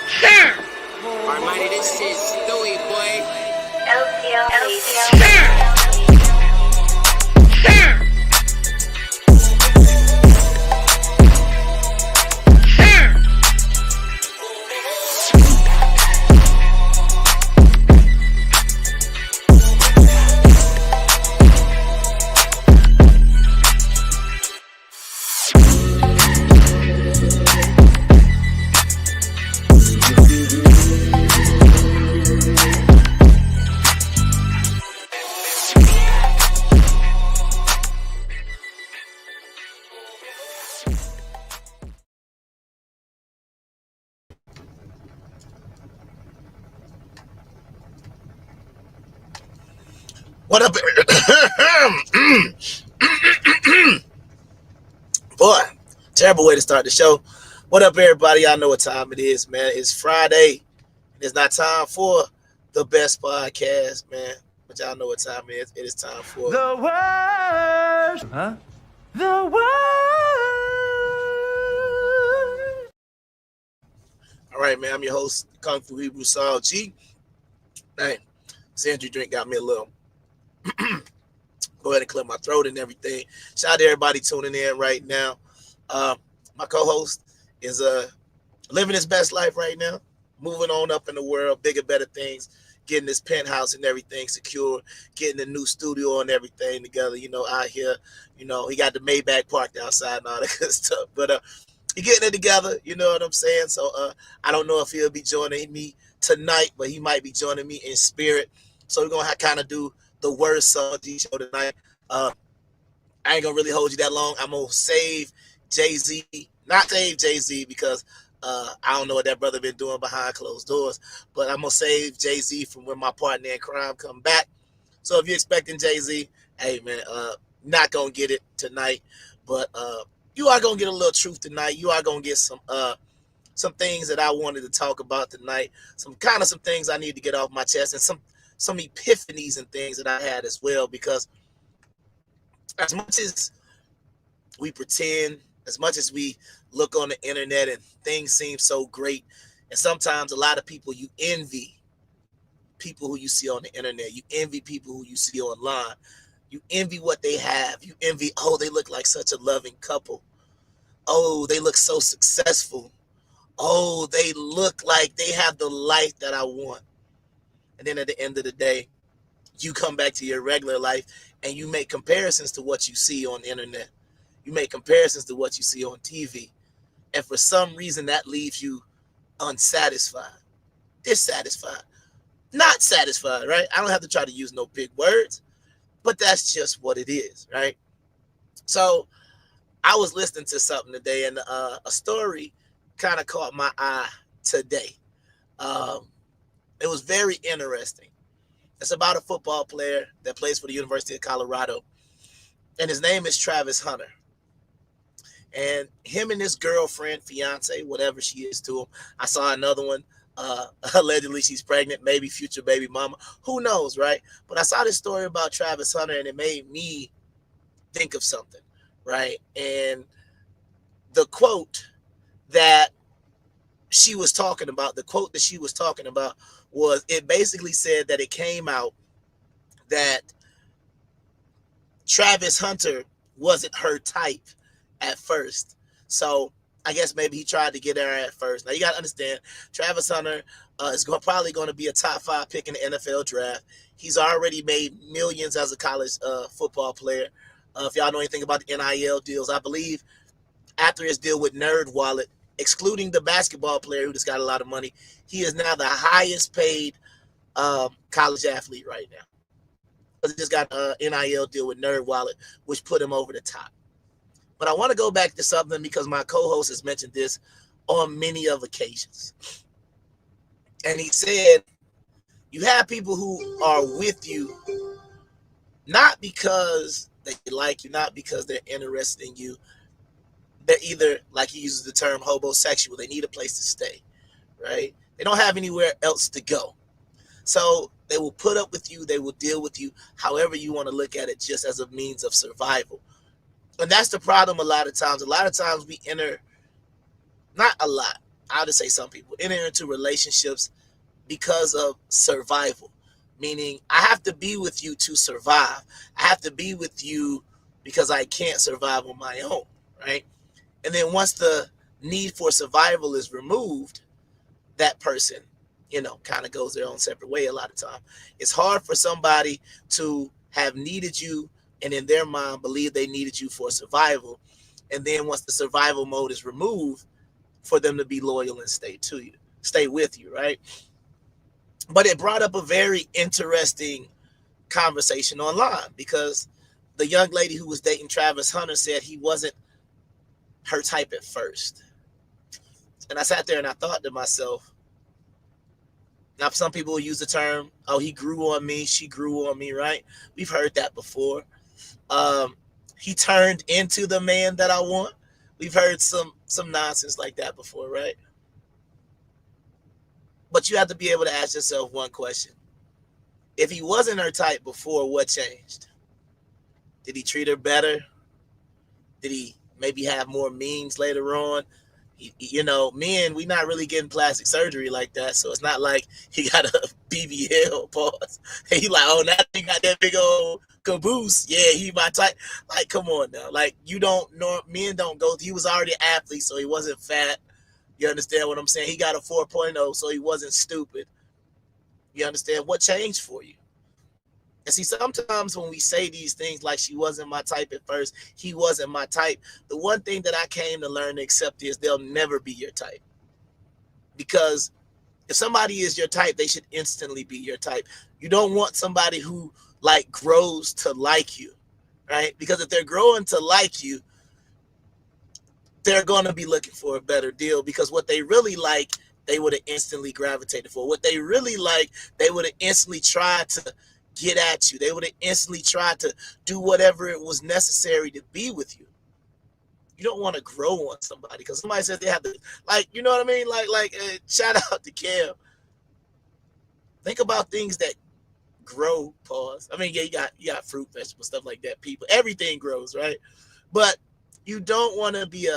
Almighty, this shit Stewie, boy. What up? Boy, terrible way to start the show. What up, everybody? Y'all know what time it is, man. It's Friday. It's not time for the best podcast, man. But y'all know what time it is. It is time for The worst. Huh? The worst. All right, man. I'm your host, Kung Fu Hebrew Saul G. Hey, this energy drink got me a little. Go ahead and clear my throat and everything. Shout out to everybody tuning in right now. My co-host is living his best life right now, moving on up in the world, bigger, better things, getting this penthouse and everything secure, getting a new studio and everything together, out here. He got the Maybach parked outside and all that good stuff. But he getting it together, you know what I'm saying? So I don't know if he'll be joining me tonight, but he might be joining me in spirit. So we're going to kind of do the W.O.R.S.E show tonight. I ain't gonna really hold you that long. I'm gonna save Jay-Z, not save Jay-Z because I don't know what that brother been doing behind closed doors, but I'm gonna save Jay-Z from when my partner in crime come back. So if you're expecting Jay-Z, hey man, not gonna get it tonight, but you are gonna get a little truth tonight. You are gonna get some things that I wanted to talk about tonight, some things I need to get off my chest, and some epiphanies and things that I had as well, because as much as we pretend, as much as we look on the internet and things seem so great, and sometimes a lot of people, you envy people who you see on the internet, you envy people who you see online, you envy what they have, you envy, oh, they look like such a loving couple, oh, they look so successful, oh, they look like they have the life that I want. And then at the end of the day, you come back to your regular life and you make comparisons to what you see on the internet. You make comparisons to what you see on TV. And for some reason, that leaves you unsatisfied, dissatisfied, not satisfied, right? I don't have to try to use no big words, but that's just what it is, right? So I was listening to something today, and a story kind of caught my eye today. It was very interesting. It's about a football player that plays for the University of Colorado, and his name is Travis Hunter. And him and his girlfriend, fiance, whatever she is to him. I saw another one. Allegedly, she's pregnant, maybe future baby mama. Who knows, right? But I saw this story about Travis Hunter, and it made me think of something, right? And the quote that she was talking about, was, it basically said that it came out that Travis Hunter wasn't her type at first. So I guess maybe he tried to get her at first. Now you got to understand, Travis Hunter is probably going to be a top 5 pick in the NFL draft. He's already made millions as a college football player. If y'all know anything about the NIL deals, I believe after his deal with NerdWallet, excluding the basketball player who just got a lot of money, he is now the highest paid college athlete right now. He just got an NIL deal with NerdWallet, which put him over the top. But I want to go back to something because my co-host has mentioned this on many of occasions. And he said, you have people who are with you not because they like you, not because they're interested in you. They're either, like he uses the term, homosexual. They need a place to stay, right? They don't have anywhere else to go. So they will put up with you. They will deal with you however you want to look at it, just as a means of survival. And that's the problem a lot of times. A lot of times we enter, not a lot, I'll just say some people enter into relationships because of survival, meaning I have to be with you to survive. I have to be with you because I can't survive on my own, right? And then once the need for survival is removed, that person, kind of goes their own separate way a lot of time. It's hard for somebody to have needed you and in their mind believe they needed you for survival. And then once the survival mode is removed, for them to be loyal and stay with you, right? But it brought up a very interesting conversation online because the young lady who was dating Travis Hunter said he wasn't her type at first. And I sat there and I thought to myself, now some people will use the term, oh, he grew on me, she grew on me, right? We've heard that before. He turned into the man that I want. We've heard some nonsense like that before, right? But you have to be able to ask yourself one question. If he wasn't her type before, what changed? Did he treat her better? Did he maybe have more means later on? Men, we not really getting plastic surgery like that, so it's not like he got a BBL pause. He like, oh, now he got that big old caboose. Yeah, he my type. Like, come on now. Like, men don't go. He was already an athlete, so he wasn't fat. You understand what I'm saying? He got a 4.0, so he wasn't stupid. You understand what changed for you? And see, sometimes when we say these things like she wasn't my type at first, he wasn't my type, the one thing that I came to learn to accept is they'll never be your type. Because if somebody is your type, they should instantly be your type. You don't want somebody who like grows to like you, right? Because if they're growing to like you, they're going to be looking for a better deal because what they really like, they would have instantly gravitated for. What they really like, they would have instantly tried to get at you. They would have instantly tried to do whatever it was necessary to be with you. You don't want to grow on somebody because somebody says they have to, like, you know what I mean? Shout out to Cam. Think about things that grow, pause. I mean, yeah, you got fruit, vegetables, stuff like that. People, everything grows, right? But you don't want to be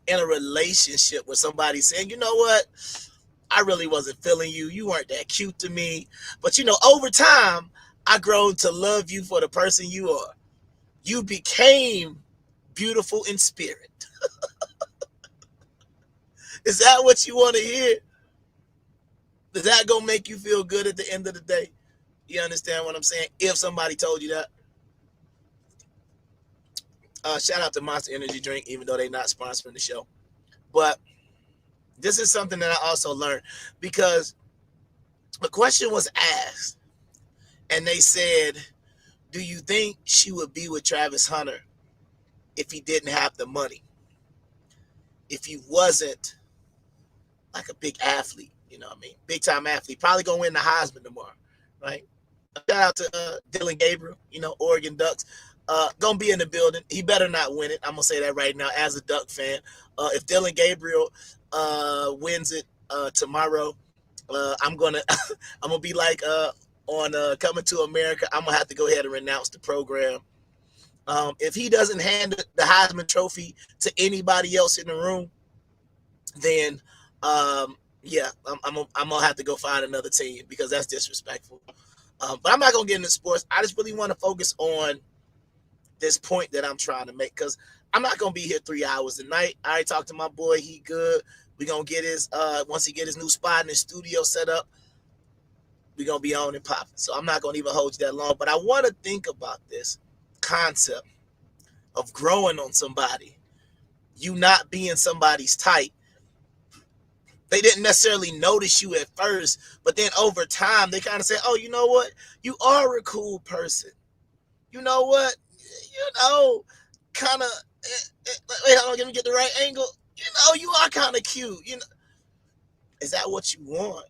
in a relationship with somebody saying, you know what? I really wasn't feeling you. You weren't that cute to me. But, over time, I grown to love you for the person you are. You became beautiful in spirit. Is that what you want to hear? Is that going to make you feel good at the end of the day? You understand what I'm saying? If somebody told you that. Shout out to Monster Energy Drink, even though they're not sponsoring the show. But this is something that I also learned because a question was asked and they said, do you think she would be with Travis Hunter if he didn't have the money? If he wasn't like a big athlete, big time athlete, probably going to win the Heisman tomorrow, right? Shout out to Dylan Gabriel, Oregon Ducks. Gonna be in the building. He better not win it. I'm gonna say that right now as a Duck fan. If Dylan Gabriel wins it tomorrow, I'm gonna be like on Coming to America. I'm gonna have to go ahead and renounce the program. If he doesn't hand the Heisman Trophy to anybody else in the room, then yeah, I'm gonna have to go find another team because that's disrespectful. But I'm not gonna get into sports. I just really want to focus on this point that I'm trying to make because I'm not gonna be here 3 hours tonight. I already talked to my boy. He good. We're gonna get his once he get his new spot in his studio set up, we're gonna be on and popping. So I'm not gonna even hold you that long. But I want to think about this concept of growing on somebody, you not being somebody's type. They didn't necessarily notice you at first, but then over time they kind of say, oh, you know what? You are a cool person. You know what? Kind of, wait, hold on, let me get the right angle. You are kind of cute. Is that what you want?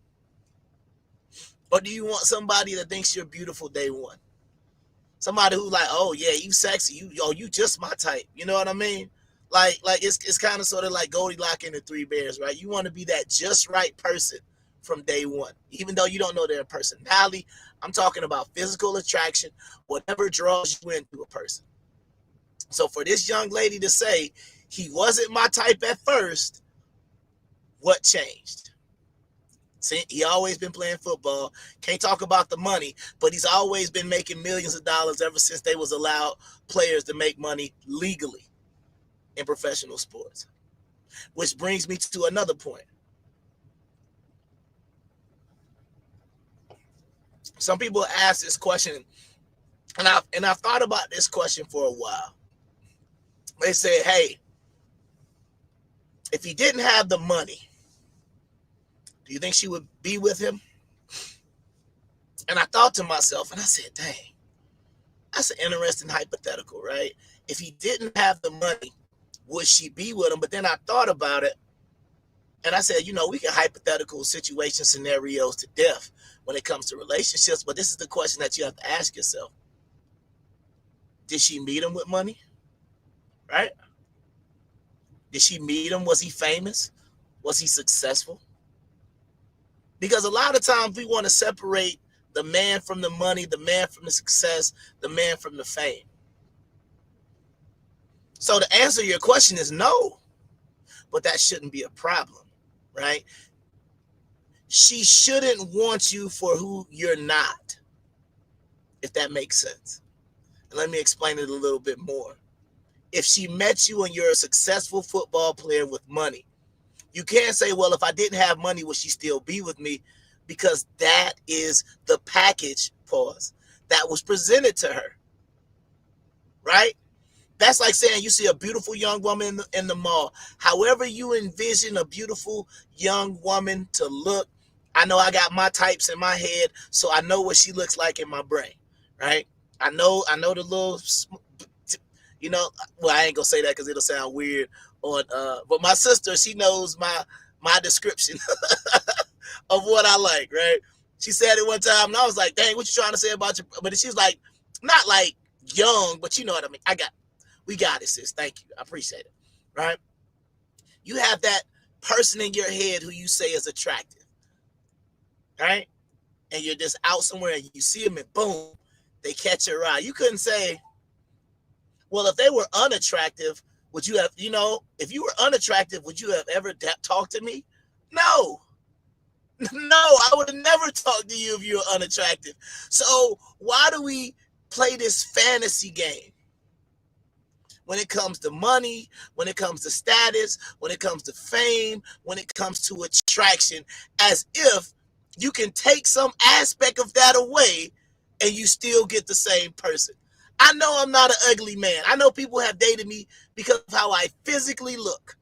Or do you want somebody that thinks you're beautiful day one? Somebody who's like, oh yeah, you sexy. You just my type. You know what I mean? Like it's kind of sort of like Goldilocks and the Three Bears, right? You want to be that just right person from day one, even though you don't know their personality. I'm talking about physical attraction, whatever draws you into a person. So for this young lady to say he wasn't my type at first, What changed? See, he always been playing football. Can't talk about the money, but he's always been making millions of dollars ever since they was allowed players to make money legally in professional sports. Which brings me to another point. Some people ask this question, and I've thought about this question for a while. They say, hey, if he didn't have the money, do you think she would be with him? And I thought to myself, and I said, dang, that's an interesting hypothetical, right? If he didn't have the money, would she be with him? But then I thought about it, and I said, we can hypothetical situation scenarios to death when it comes to relationships, but this is the question that you have to ask yourself. Did she meet him with money? Right? Did she meet him? Was he famous? Was he successful? Because a lot of times we want to separate the man from the money, the man from the success, the man from the fame. So to answer your question is no, but that shouldn't be a problem, right? She shouldn't want you for who you're not, if that makes sense. And let me explain it a little bit more. If she met you and you're a successful football player with money, you can't say, well, if I didn't have money, would she still be with me? Because that is the package, that was presented to her, right? That's like saying you see a beautiful young woman in the mall. However you envision a beautiful young woman to look, I know I got my types in my head, so I know what she looks like in my brain, right? I know the little, well, I ain't gonna say that because it'll sound weird. But my sister, she knows my description of what I like, right? She said it one time, and I was like, dang, what you trying to say about your... But she was like, not like young, but you know what I mean. We got it, sis. Thank you. I appreciate it, right? You have that person in your head who you say is attractive, right? And you're just out somewhere and you see them and boom, they catch your eye. You couldn't say, well, if they were unattractive, would you have, if you were unattractive, would you have ever talked to me? No, I would have never talked to you if you were unattractive. So why do we play this fantasy game? When it comes to money, when it comes to status, when it comes to fame, when it comes to attraction, as if you can take some aspect of that away and you still get the same person. I know I'm not an ugly man. I know people have dated me because of how I physically look.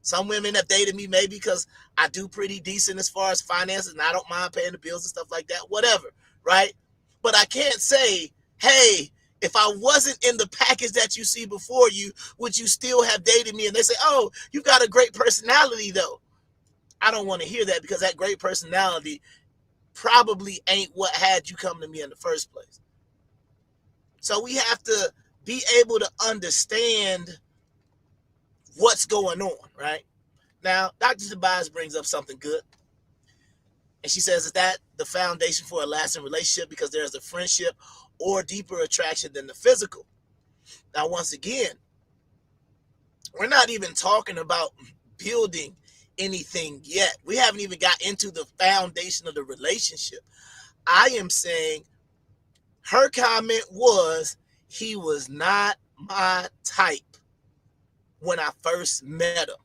Some women have dated me maybe because I do pretty decent as far as finances and I don't mind paying the bills and stuff like that, whatever, right? But I can't say, hey, if I wasn't in the package that you see before you, would you still have dated me? And they say, oh, you've got a great personality though. I don't want to hear that because that great personality probably ain't what had you come to me in the first place. So we have to be able to understand what's going on, right? Now, Dr. Tobias brings up something good. And she says, is that the foundation for a lasting relationship because there's a friendship or deeper attraction than the physical? Now, once again, we're not even talking about building anything yet. We haven't even got into the foundation of the relationship. I am saying her comment was, he was not my type when I first met him.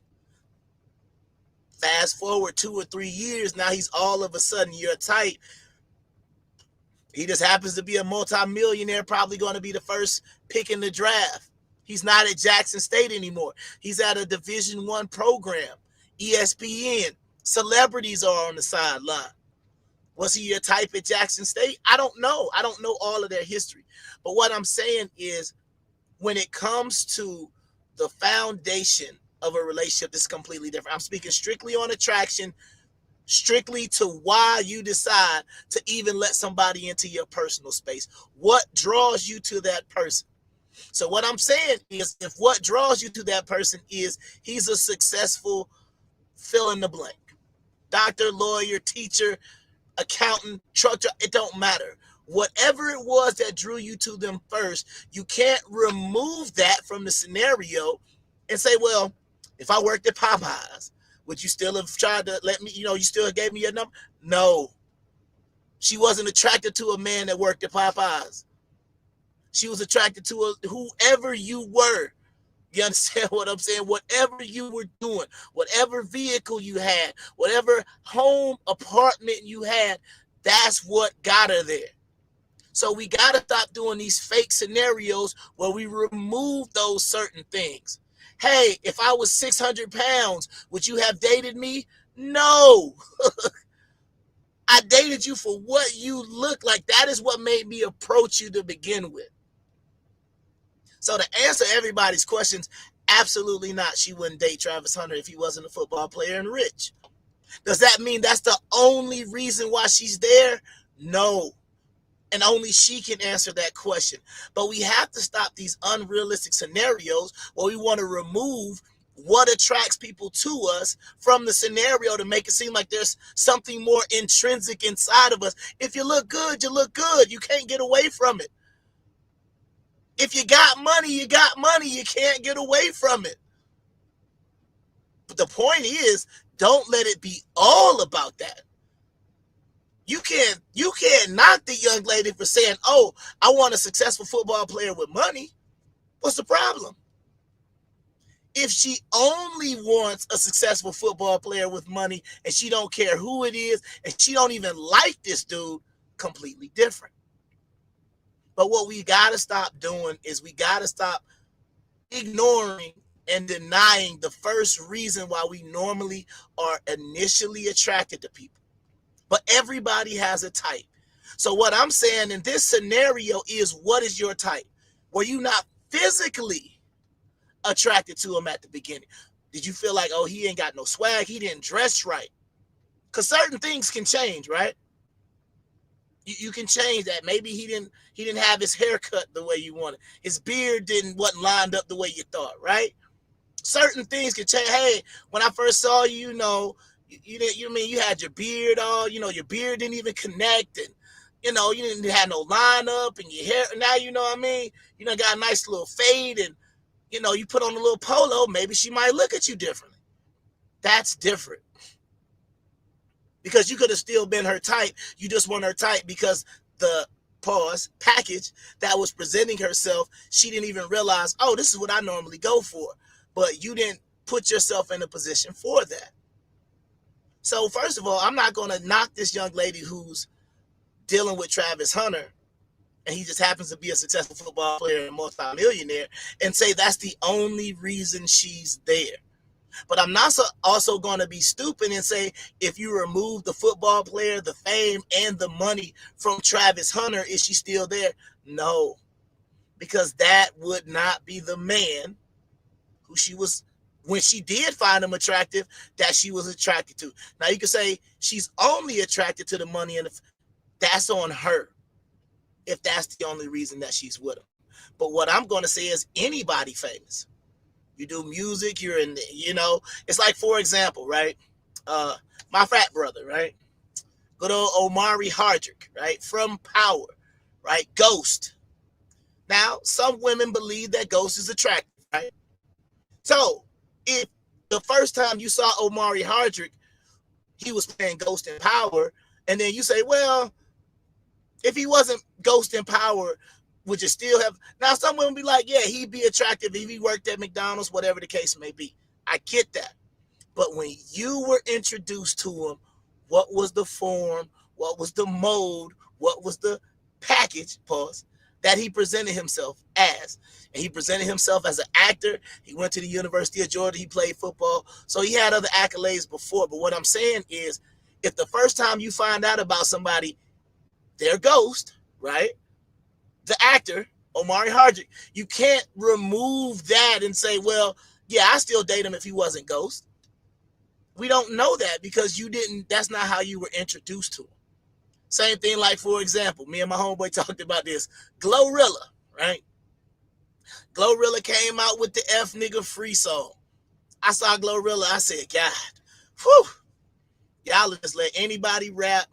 Fast forward 2 or 3 years, now he's all of a sudden your type. He just happens to be a multimillionaire, probably going to be the first pick in the draft. He's not at Jackson State anymore. He's at a Division I program. ESPN. Celebrities are on the sideline. Was he your type at Jackson State? I don't know. I don't know all of their history. But what I'm saying is, when it comes to the foundation of a relationship, it's completely different. I'm speaking strictly on attraction, strictly to why you decide to even let somebody into your personal space. What draws you to that person? So what I'm saying is, if what draws you to that person is he's a successful fill in the blank, doctor, lawyer, teacher, accountant, truck driver, it don't matter. Whatever it was that drew you to them first, you can't remove that from the scenario and say, well, if I worked at Popeyes, would you still have tried to let me, you still gave me your number? No. She wasn't attracted to a man that worked at Popeyes. She was attracted to whoever you were. You understand what I'm saying? Whatever you were doing, whatever vehicle you had, whatever home apartment you had, that's what got her there. So we got to stop doing these fake scenarios where we remove those certain things. Hey, if I was 600 pounds, would you have dated me? No. I dated you for what you look like. That is what made me approach you to begin with. So to answer everybody's questions, absolutely not. She wouldn't date Travis Hunter if he wasn't a football player and rich. Does that mean that's the only reason why she's there? No. And only she can answer that question. But we have to stop these unrealistic scenarios where we want to remove what attracts people to us from the scenario to make it seem like there's something more intrinsic inside of us. If you look good, you look good. You can't get away from it. If you got money, you got money. You can't get away from it. But the point is, don't let it be all about that. You can't knock the young lady for saying, oh, I want a successful football player with money. What's the problem? If she only wants a successful football player with money and she don't care who it is and she don't even like this dude, completely different. But what we got to stop doing is we got to stop ignoring and denying the first reason why we normally are initially attracted to people. But everybody has a type. So what I'm saying in this scenario is, what is your type? Were you not physically attracted to him at the beginning? Did you feel like, oh, he ain't got no swag, he didn't dress right? Because certain things can change, right? You can change that. Maybe he didn't have his hair cut the way you wanted. His beard wasn't lined up the way you thought, right? Certain things can change. Hey, when I first saw you, you had your beard on, your beard didn't even connect, and you didn't have no line up, and your hair, now you know what I mean? You done got a nice little fade, and you put on a little polo, maybe she might look at you differently. That's different. Because you could have still been her type. You just weren't her type because the package that was presenting herself, she didn't even realize, oh, this is what I normally go for. But you didn't put yourself in a position for that. So first of all, I'm not going to knock this young lady who's dealing with Travis Hunter, and he just happens to be a successful football player and multimillionaire, and say that's the only reason she's there. But I'm not also going to be stupid and say, if you remove the football player, the fame, and the money from Travis Hunter, is she still there? No, because that would not be the man who she was, when she did find him attractive, that she was attracted to. Now you can say she's only attracted to the money, and that's on her, if that's the only reason that she's with him. But what I'm going to say is, anybody famous. You do music, you're in, it's like, for example, right? My frat brother, right? Good old Omari Hardrick, right? From Power, right? Ghost. Now, some women believe that Ghost is attractive, right? So, if the first time you saw Omari Hardrick, he was playing Ghost in Power, and then you say, well, if he wasn't Ghost in Power, would you still have? Now, some women be like, yeah, he'd be attractive if he worked at McDonald's, whatever the case may be. I get that. But when you were introduced to him, what was the form? What was the mode? What was the package, that he presented himself as? And he presented himself as an actor. He went to the University of Georgia. He played football. So he had other accolades before. But what I'm saying is, if the first time you find out about somebody, they're Ghost, right? The actor, Omari Hardrick, you can't remove that and say, well, yeah, I still date him if he wasn't Ghost. We don't know that because that's not how you were introduced to him. Same thing, like, for example, me and my homeboy talked about this. Glorilla, right? Glorilla came out with the F nigga free song. I saw Glorilla, I said, God, whew, y'all just let anybody rap.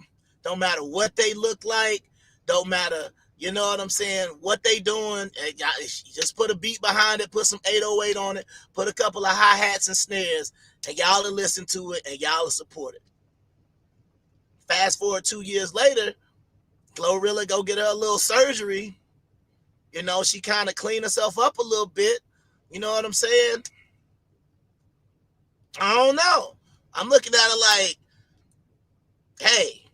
Don't matter what they look like. Don't matter You know what I'm saying? What they doing, and y'all, just put a beat behind it, put some 808 on it, put a couple of hi-hats and snares, and y'all will listen to it, and y'all will support it. Fast forward 2 years later, Glorilla go get her a little surgery. You know, she kind of cleaned herself up a little bit. You know what I'm saying? I don't know. I'm looking at it like, hey,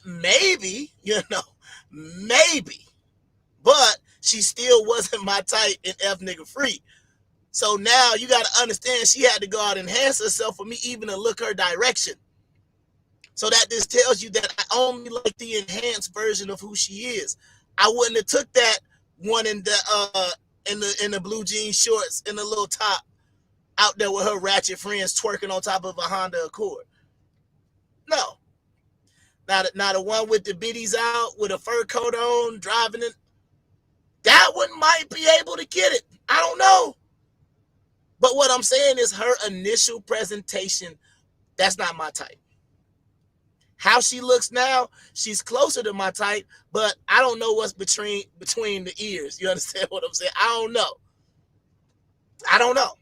maybe, maybe. But she still wasn't my type in F nigga free. So now you got to understand she had to go out and enhance herself for me even to look her direction. So that this tells you that I only like the enhanced version of who she is. I wouldn't have took that one in the blue jean shorts and the little top out there with her ratchet friends twerking on top of a Honda Accord. No. Now the one with the biddies out with a fur coat on, driving it, that one might be able to get it. I don't know. But what I'm saying is her initial presentation, that's not my type. How she looks now, she's closer to my type, but I don't know what's between the ears. You understand what I'm saying? I don't know.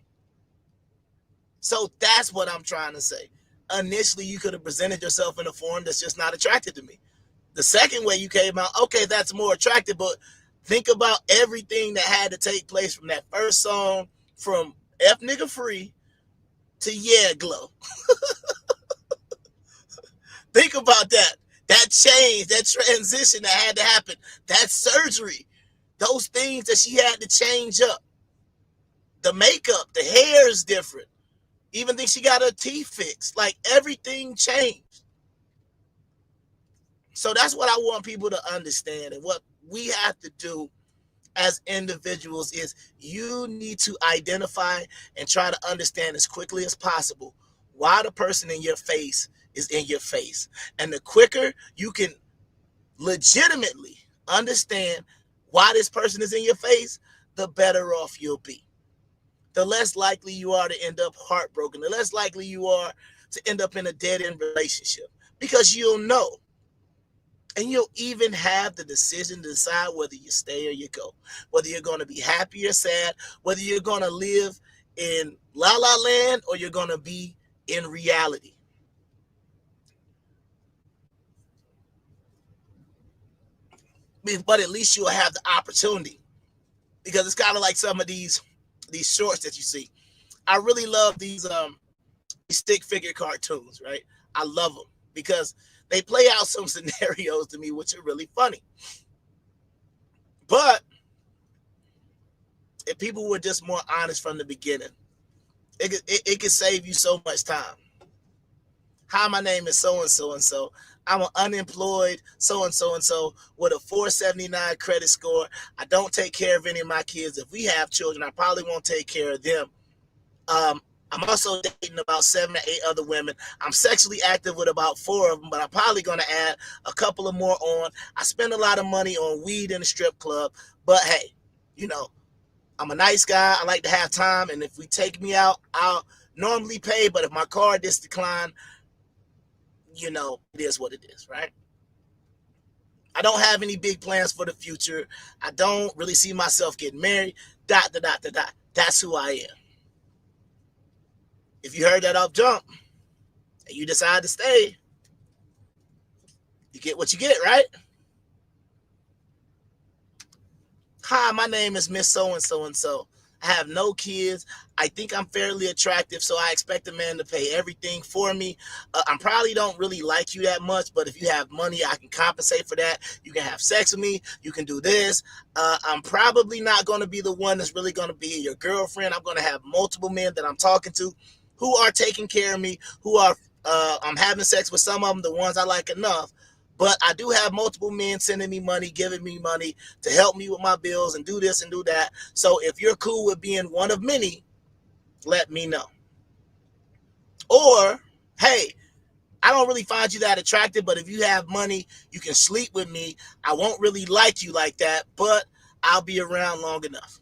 So that's what I'm trying to say. Initially, you could have presented yourself in a form that's just not attractive to me. The second way you came out, okay, that's more attractive, but think about everything that had to take place from that first song, from F Nigga Free to Yeah Glow. Think about that. That change, that transition that had to happen, that surgery, those things that she had to change up. The makeup, the hair is different. Even think she got her teeth fixed. Like everything changed. So that's what I want people to understand. And what we have to do as individuals is you need to identify and try to understand as quickly as possible why the person in your face is in your face. And the quicker you can legitimately understand why this person is in your face, the better off you'll be. The less likely you are to end up heartbroken, the less likely you are to end up in a dead-end relationship, because you'll know. And you'll even have the decision to decide whether you stay or you go, whether you're going to be happy or sad, whether you're going to live in La La Land or you're going to be in reality. But at least you'll have the opportunity, because it's kind of like some of these shorts that you see. I really love these stick figure cartoons, right? I love them because they play out some scenarios to me which are really funny. But if people were just more honest from the beginning, it could save you so much time. Hi, my name is so-and-so and so. I'm an unemployed so-and-so and so with a 479 credit score. I don't take care of any of my kids. If we have children, I probably won't take care of them. I'm also dating about 7 or 8 other women. I'm sexually active with about 4 of them, but I'm probably going to add a couple of more on. I spend a lot of money on weed in the strip club, but hey, I'm a nice guy. I like to have time, and if we take me out, I'll normally pay, but if my card is declined, it is what it is, right? I don't have any big plans for the future. I don't really see myself getting married. ... That's who I am. If you heard that off jump and you decide to stay, you get what you get, right? Hi, my name is Miss So-and-so and so. I have no kids. I think I'm fairly attractive, so I expect a man to pay everything for me. I probably don't really like you that much, but if you have money, I can compensate for that. You can have sex with me. You can do this. I'm probably not going to be the one that's really going to be your girlfriend. I'm going to have multiple men that I'm talking to who are taking care of me, who are I'm having sex with some of them, the ones I like enough. But I do have multiple men sending me money, giving me money to help me with my bills and do this and do that. So if you're cool with being one of many, let me know. Or, hey, I don't really find you that attractive, but if you have money, you can sleep with me. I won't really like you like that, but I'll be around long enough.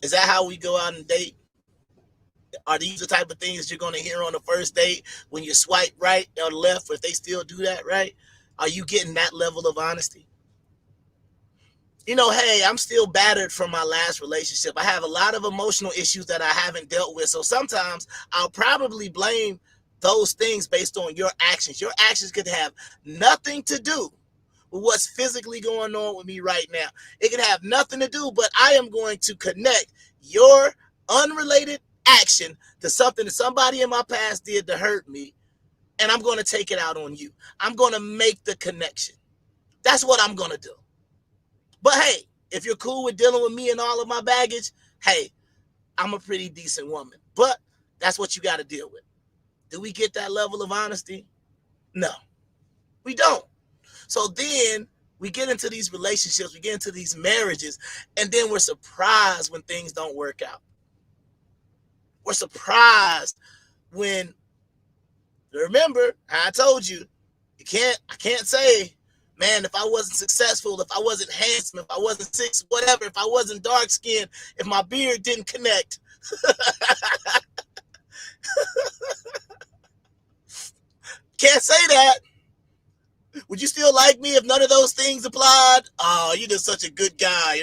Is that how we go out and date? Are these the type of things you're going to hear on the first date when you swipe right or left, if they still do that, right? Are you getting that level of honesty? Hey, I'm still battered from my last relationship. I have a lot of emotional issues that I haven't dealt with. So sometimes I'll probably blame those things based on your actions. Your actions could have nothing to do with what's physically going on with me right now. It could have nothing to do, but I am going to connect your unrelated action to something that somebody in my past did to hurt me, and I'm going to take it out on you. I'm going to make the connection. That's what I'm going to do. But hey, if you're cool with dealing with me and all of my baggage, hey, I'm a pretty decent woman. But that's what you got to deal with. Do we get that level of honesty? No, we don't. So then we get into these relationships, we get into these marriages, and then we're surprised when things don't work out. We're surprised when, remember, I told you, I can't say, man, if I wasn't successful, if I wasn't handsome, if I wasn't six, whatever, if I wasn't dark skinned, if my beard didn't connect. Can't say that. Would you still like me if none of those things applied? Oh, you're just such a good guy.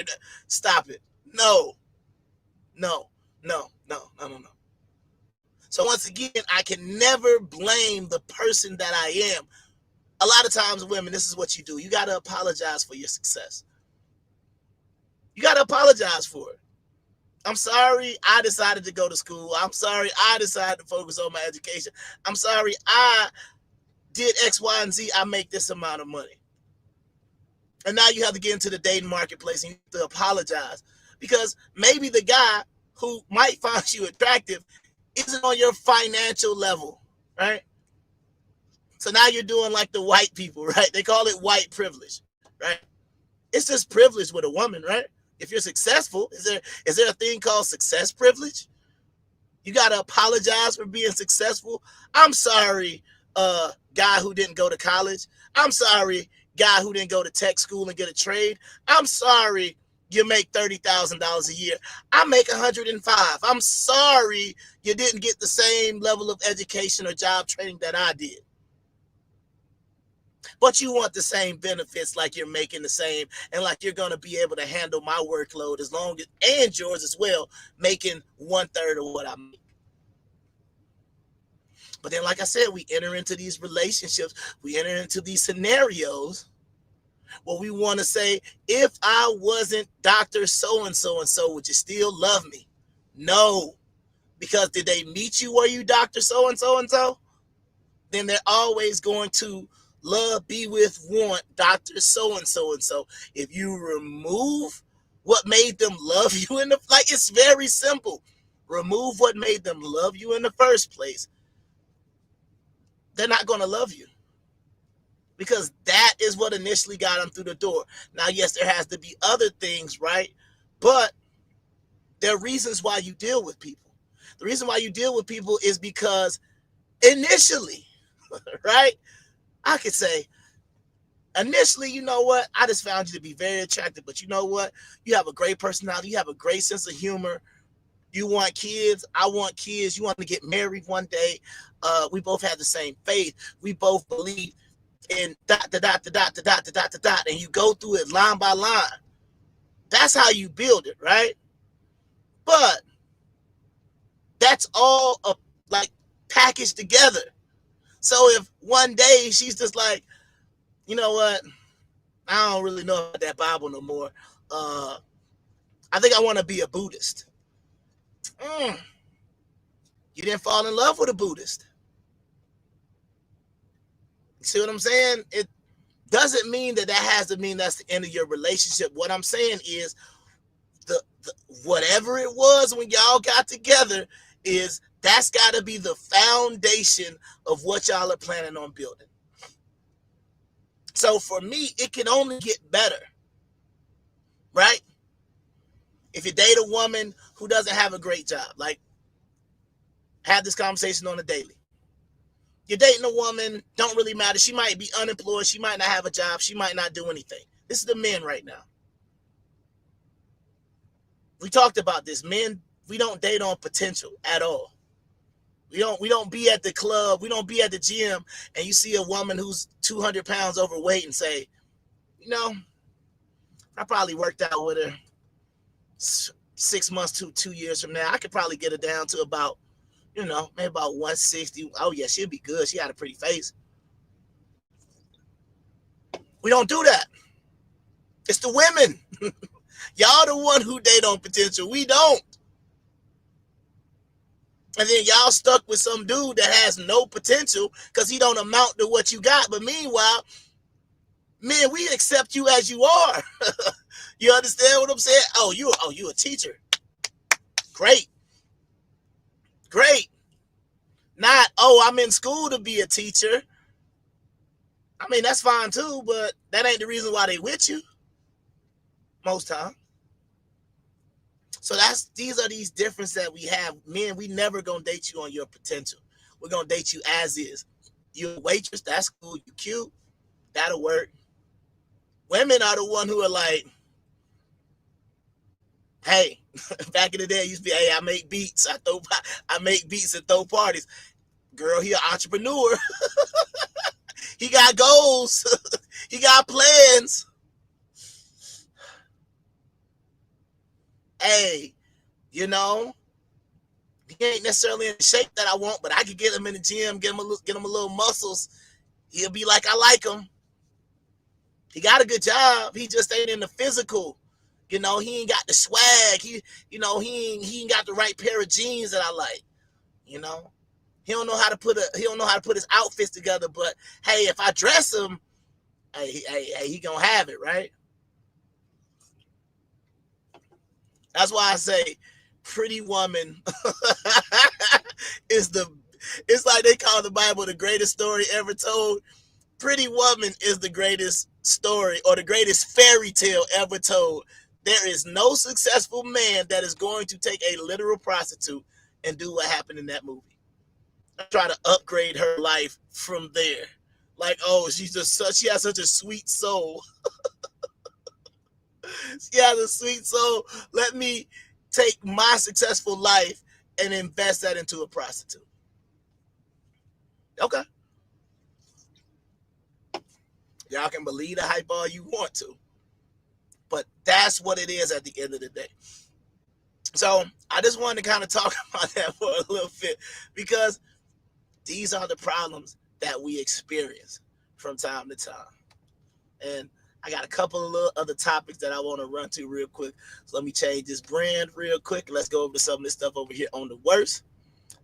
Stop it. No. So once again, I can never blame the person that I am. A lot of times, women, this is what you do. You got to apologize for your success. You got to apologize for it. I'm sorry I decided to go to school. I'm sorry I decided to focus on my education. I'm sorry I did X, Y, and Z. I make this amount of money. And now you have to get into the dating marketplace and you have to apologize. Because maybe the guy who might find you attractive isn't on your financial level, right? So now you're doing like the white people, right? They call it white privilege, right? It's just privilege with a woman, right? If you're successful, is there a thing called success privilege? You got to apologize for being successful. I'm sorry, guy who didn't go to college. I'm sorry, guy who didn't go to tech school and get a trade. I'm sorry, you make $30,000 a year. I make 105. I'm sorry you didn't get the same level of education or job training that I did. But you want the same benefits, like you're making the same, and like you're going to be able to handle my workload as long as, and yours as well, making 1/3 of what I make. But then, like I said, we enter into these relationships, we enter into these scenarios where we want to say, if I wasn't Dr. So-and-so and so, would you still love me? No. Because did they meet you where you Dr. So-and-so and so? Then they're always going to love, be with, want Dr. So-and-so and so. If you remove what made them love you in the, like, it's very simple. Remove what made them love you in the first place. They're not going to love you. Because that is what initially got them through the door. Now, yes, there has to be other things, right? But there are reasons why you deal with people. The reason why you deal with people is because initially, right? I could say, initially, you know what? I just found you to be very attractive. But you know what? You have a great personality. You have a great sense of humor. You want kids. I want kids. You want to get married one day. We both have the same faith. We both believe in ... and you go through it line by line. That's how you build it, right? But that's all like packaged together. So if one day she's just like, you know what, I don't really know about that Bible no more. I think I want to be a Buddhist. You didn't fall in love with a Buddhist. You see what I'm saying? It doesn't mean that has to mean that's the end of your relationship. What I'm saying is the whatever it was when y'all got together, is that's got to be the foundation of what y'all are planning on building. So for me, it can only get better, right? If you date a woman who doesn't have a great job, like, have this conversation on a daily. You're dating a woman, don't really matter. She might be unemployed. She might not have a job. She might not do anything. This is the men right now. We talked about this. Men, we don't date on potential at all. We don't be at the club. We don't be at the gym and you see a woman who's 200 pounds overweight and say, you know, I probably worked out with her 6 months to 2 years from now, I could probably get her down to about, maybe about 160. Oh yeah, she'll be good. She got a pretty face. We don't do that. It's the women. Y'all the one who date on potential. We don't. And then y'all stuck with some dude that has no potential because he don't amount to what you got. But meanwhile, man, we accept you as you are. You understand what I'm saying? Oh, you a teacher. Great. Not, I'm in school to be a teacher. I mean, that's fine too, but that ain't the reason why they with you. Most time. So these are these differences that we have. Men, we never gonna date you on your potential. We're gonna date you as is. You're a waitress, that's cool. You cute, that'll work. Women are the one who are like, hey, back in the day, it used to be, hey, I make beats. I make beats and throw parties. Girl, he an entrepreneur. He got goals. He got plans. Hey, he ain't necessarily in the shape that I want, but I could get him in the gym, get him a little muscles. He'll be like, I like him. He got a good job. He just ain't in the physical. He ain't got the swag. He ain't got the right pair of jeans that I like. He don't know how to put his outfits together. But hey, if I dress him, hey, he gonna have it, right? That's why I say pretty woman it's like they call the Bible the greatest story ever told. Pretty woman is the greatest story or the greatest fairy tale ever told. There is no successful man that is going to take a literal prostitute and do what happened in that movie. Try to upgrade her life from there. Like, oh, she has such a sweet soul. She has a sweet soul. Let me take my successful life and invest that into a prostitute. Okay. Y'all can believe the hype all you want to. But that's what it is at the end of the day. So I just wanted to kind of talk about that for a little bit because these are the problems that we experience from time to time. And I got a couple of little other topics that I want to run to real quick. So let me change this brand real quick. Let's go over to some of this stuff over here on the worst.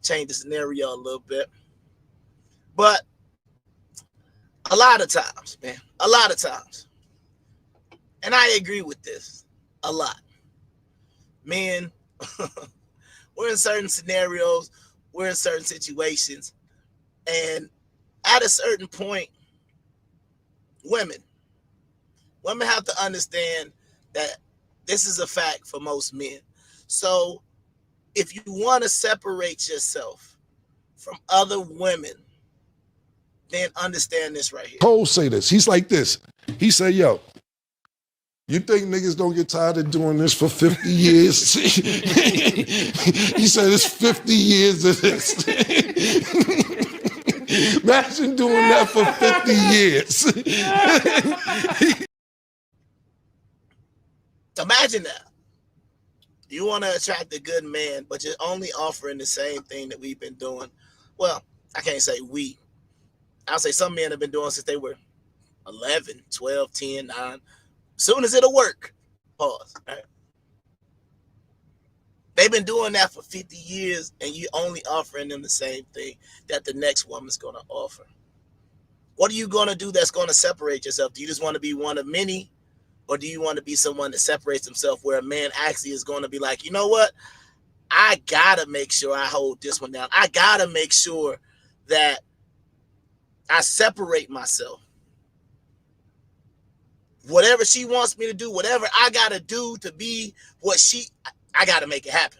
Change the scenario a little bit. But a lot of times, and I agree with this a lot. Men, we're in certain scenarios, we're in certain situations, and at a certain point, women have to understand that this is a fact for most men. So if you want to separate yourself from other women, then understand this right here. Cole say this. He's like this. He say, yo, you think niggas don't get tired of doing this for 50 years? He said it's 50 years of this. Imagine doing that for 50 years. Imagine that. You want to attract a good man, but you're only offering the same thing that we've been doing. Well, I can't say we. I'll say some men have been doing since they were 11, 12, 10, 9. Soon as it'll work. Pause. Right? They've been doing that for 50 years, and you're only offering them the same thing that the next woman's going to offer. What are you going to do that's going to separate yourself? Do you just want to be one of many? Or do you want to be someone that separates himself where a man actually is going to be like, you know what? I got to make sure I hold this one down. I got to make sure that I separate myself. Whatever she wants me to do, whatever I got to do to be what I got to make it happen.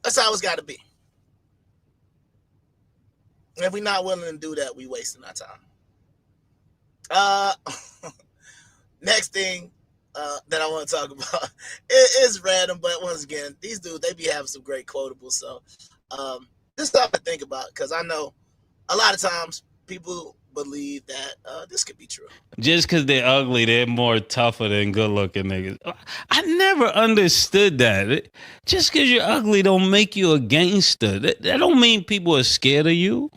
That's how it's got to be. And if we're not willing to do that, we wasting our time. Next thing that I want to talk about is random, but once again, these dudes, they be having some great quotables. So this is something to think about because I know a lot of times people believe that this could be true. Just because they're ugly, they're more tougher than good looking niggas. I never understood that. Just because you're ugly don't make you a gangster. That don't mean people are scared of you.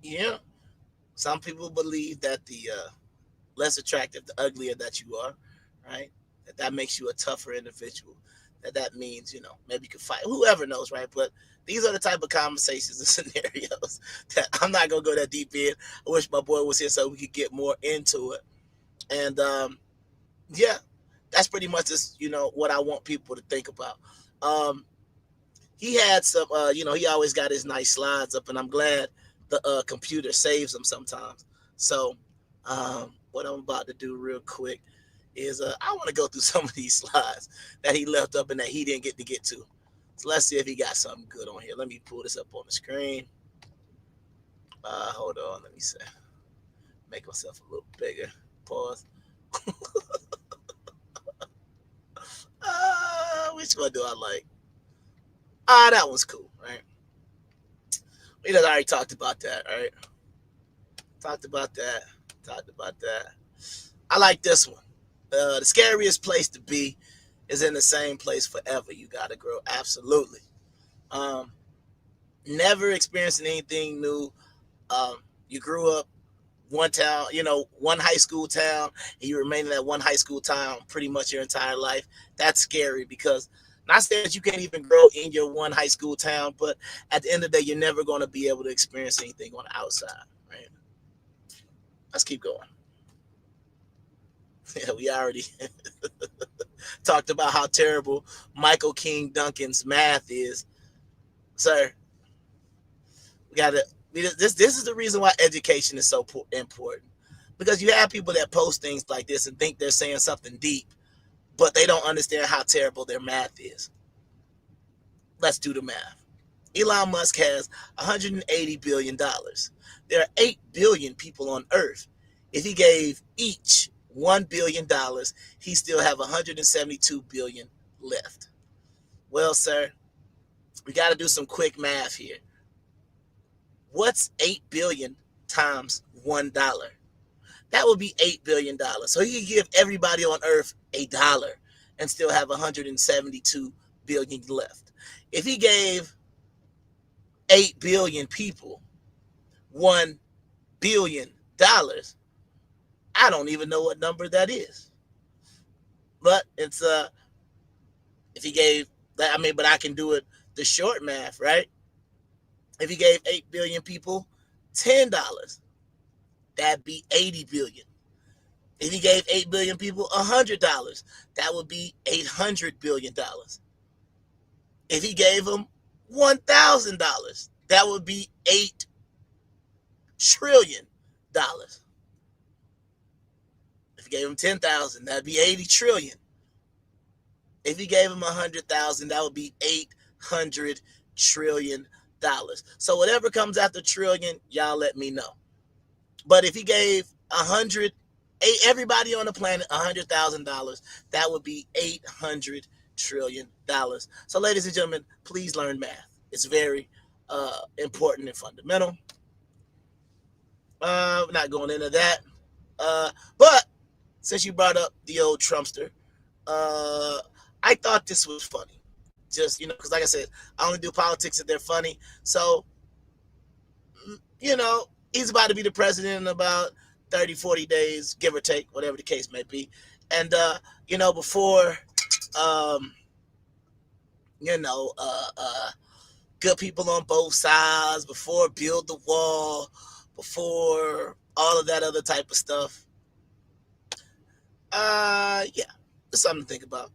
Yeah. Some people believe that the less attractive, the uglier that you are, right? That makes you a tougher individual. That means, maybe you can fight. Whoever knows, right? But these are the type of conversations and scenarios that I'm not going to go that deep in. I wish my boy was here so we could get more into it. And, yeah, that's pretty much just, what I want people to think about. He had some, he always got his nice slides up, and I'm glad the computer saves them sometimes. So what I'm about to do real quick is I want to go through some of these slides that he left up and that he didn't get to. So let's see if he got something good on here. Let me pull this up on the screen. Hold on. Let me see. Make myself a little bigger. Pause. Which one do I like? That one's cool, right? We just already talked about that, right? Talked about that. I like this one. The scariest place to be is in the same place forever. You gotta grow. Absolutely. Never experiencing anything new. You grew up one town, one high school town, and you remain in that one high school town pretty much your entire life. That's scary because not saying that you can't even grow in your one high school town, but at the end of the day, you're never going to be able to experience anything on the outside, right? Let's keep going. Yeah, we already talked about how terrible Michael King Duncan's math is. Sir, we got to, this is the reason why education is so important. Because you have people that post things like this and think they're saying something deep, but they don't understand how terrible their math is. Let's do the math. Elon Musk has $180 billion. There are 8 billion people on Earth. If he gave each $1 billion, he still have 172 billion left. Well, sir, we got to do some quick math here. What's 8 billion times $1? That would be $8 billion. So he could give everybody on Earth $1 and still have 172 billion left. If he gave 8 billion people $1 billion, I don't even know what number that is. But it's if he gave that, but I can do it the short math, right? If he gave 8 billion people $10, that'd be 80 billion. If he gave 8 billion people $100, that would be $800 billion. If he gave them $1,000, that would be $8 trillion. If he gave him 10,000, that'd be 80 trillion. If he gave him 100,000, that would be 800 trillion dollars. So whatever comes after trillion, y'all let me know. But if he gave everybody on the planet $100,000, that would be 800 trillion dollars. So ladies and gentlemen, please learn math. It's very important and fundamental. We're not going into that. But since you brought up the old Trumpster, I thought this was funny. Just, because like I said, I only do politics if they're funny. So, he's about to be the president in about 30, 40 days, give or take, whatever the case may be. And, before, good people on both sides, before build the wall, before all of that other type of stuff. Yeah, it's something to think about.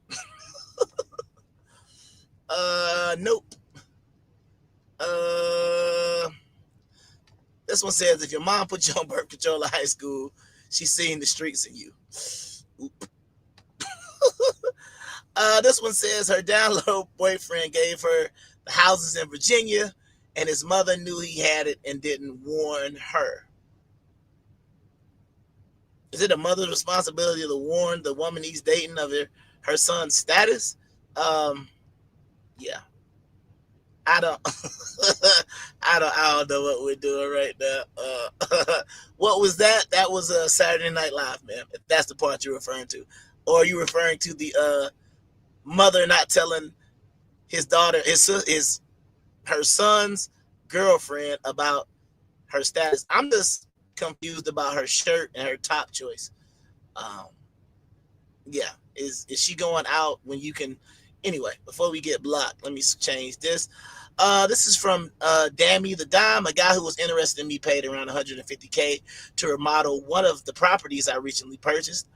Nope. This one says, if your mom put you on birth control in high school, she's seen the streets in you. Oop. This one says her down low boyfriend gave her the houses in Virginia, and his mother knew he had it and didn't warn her. Is it a mother's responsibility to warn the woman he's dating of her son's status? Yeah. I don't I don't know what we're doing right now. What was that? That was a Saturday Night Live, man. If that's the part you're referring to. Or are you referring to the mother not telling his daughter, her son's girlfriend about her status? I'm just confused about her shirt and her top choice. Um, yeah, is she going out when you can? Anyway, before we get blocked, let me change this. This is from Dammy the Dime, a guy who was interested in me paid around 150K to remodel one of the properties I recently purchased.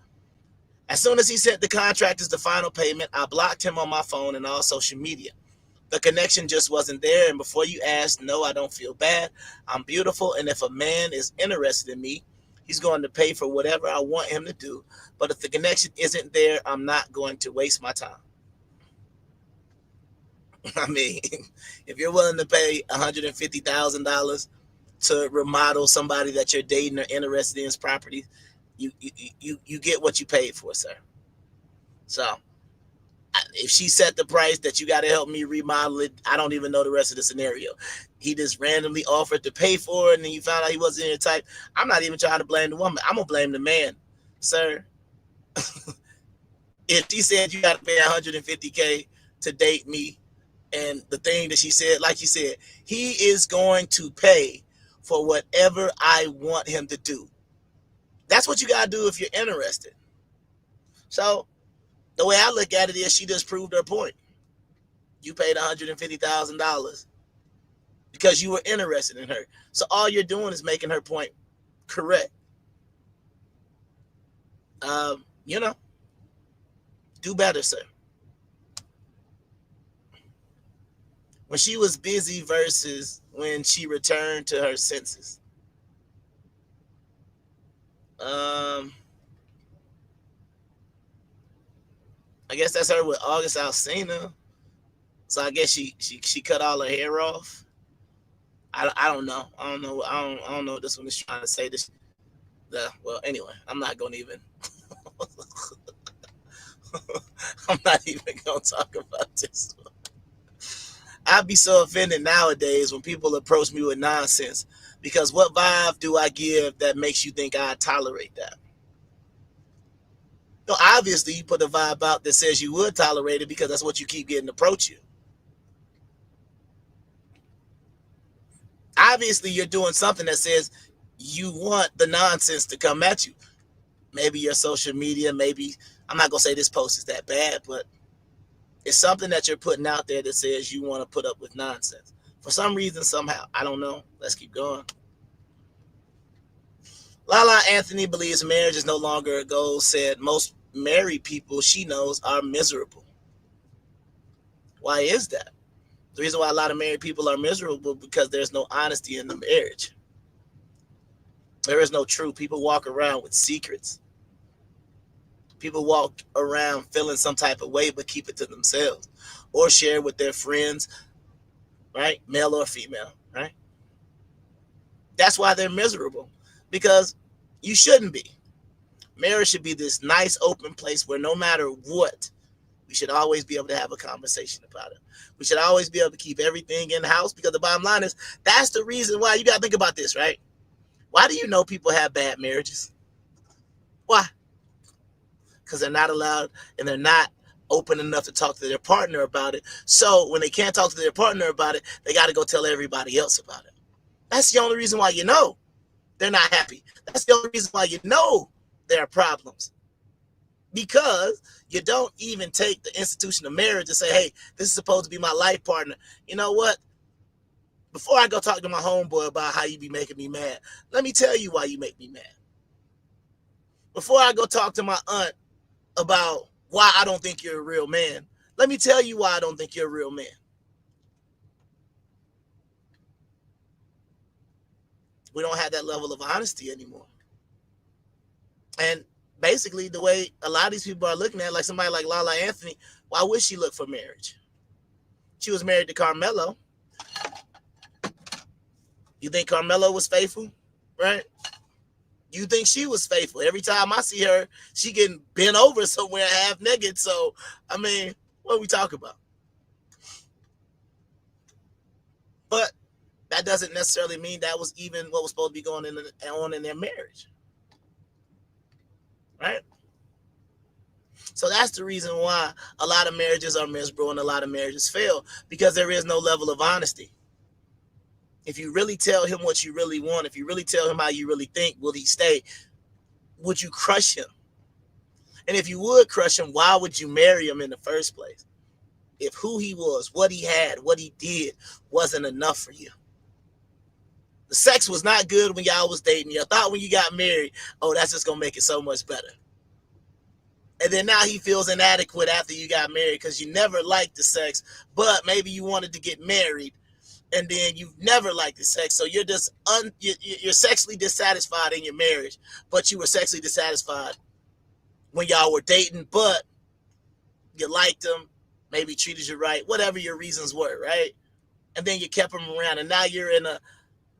As soon as he sent the contractors the final payment, I blocked him on my phone and all social media. The connection just wasn't there, and before you ask, no, I don't feel bad. I'm beautiful, and if a man is interested in me, he's going to pay for whatever I want him to do. But if the connection isn't there, I'm not going to waste my time. I mean, if you're willing to pay $150,000 to remodel somebody that you're dating or interested in his property, you get what you paid for, sir. So if she set the price that you got to help me remodel it, I don't even know the rest of the scenario. He just randomly offered to pay for it, and then you found out he wasn't your type. I'm not even trying to blame the woman. I'm going to blame the man, sir. If she said you got to pay 150K to date me, and the thing that she said, like you said, he is going to pay for whatever I want him to do. That's what you got to do if you're interested. So the way I look at it is she just proved her point. You paid $150,000 because you were interested in her. So all you're doing is making her point correct. Do better, sir. When she was busy versus when she returned to her senses. I guess that's her with August Alsina. So I guess she cut all her hair off. I don't know. I don't know what this one is trying to say. Well, anyway, I'm not gonna even. I'm not even gonna talk about this one. I'd be so offended nowadays when people approach me with nonsense, because what vibe do I give that makes you think I tolerate that? No, obviously you put a vibe out that says you would tolerate it because that's what you keep getting approach you. Obviously you're doing something that says you want the nonsense to come at you. Maybe your social media, maybe, I'm not going to say this post is that bad, but it's something that you're putting out there that says you want to put up with nonsense. For some reason, somehow. I don't know. Let's keep going. Lala Anthony believes marriage is no longer a goal, said most married people she knows are miserable. Why is that? The reason why a lot of married people are miserable because there's no honesty in the marriage. There is no truth. People walk around with secrets. People walk around feeling some type of way, but keep it to themselves or share with their friends, right? Male or female, right? That's why they're miserable, because you shouldn't be. Marriage should be this nice open place where no matter what, we should always be able to have a conversation about it. We should always be able to keep everything in the house, because the bottom line is that's the reason why. You got to think about this, right? Why do you know people have bad marriages? Why? Because they're not allowed and they're not open enough to talk to their partner about it. So when they can't talk to their partner about it, they got to go tell everybody else about it. That's the only reason why you know they're not happy. That's the only reason why you know there are problems. Because you don't even take the institution of marriage and say, hey, this is supposed to be my life partner. You know what? Before I go talk to my homeboy about how you be making me mad, let me tell you why you make me mad. Before I go talk to my aunt about why I don't think you're a real man, let me tell you why I don't think you're a real man. We don't have that level of honesty anymore. And basically the way a lot of these people are looking at it, like somebody like Lala Anthony, why would she look for marriage? She was married to Carmelo. You think Carmelo was faithful, right? You think she was faithful? Every time I see her, she getting bent over somewhere half naked. So, I mean, what are we talking about? But that doesn't necessarily mean that was even what was supposed to be going on in their marriage. Right? So that's the reason why a lot of marriages are miserable and a lot of marriages fail, because there is no level of honesty. If you really tell him what you really want, if you really tell him how you really think, will he stay? Would you crush him? And if you would crush him, why would you marry him in the first place? If who he was, what he had, what he did wasn't enough for you. The sex was not good when y'all was dating. You thought when you got married, oh, that's just going to make it so much better. And then now he feels inadequate after you got married because you never liked the sex, but maybe you wanted to get married, and then you've never liked the sex. So you're just you're sexually dissatisfied in your marriage, but you were sexually dissatisfied when y'all were dating, but you liked him, maybe treated you right, whatever your reasons were, right? And then you kept him around, and now you're in a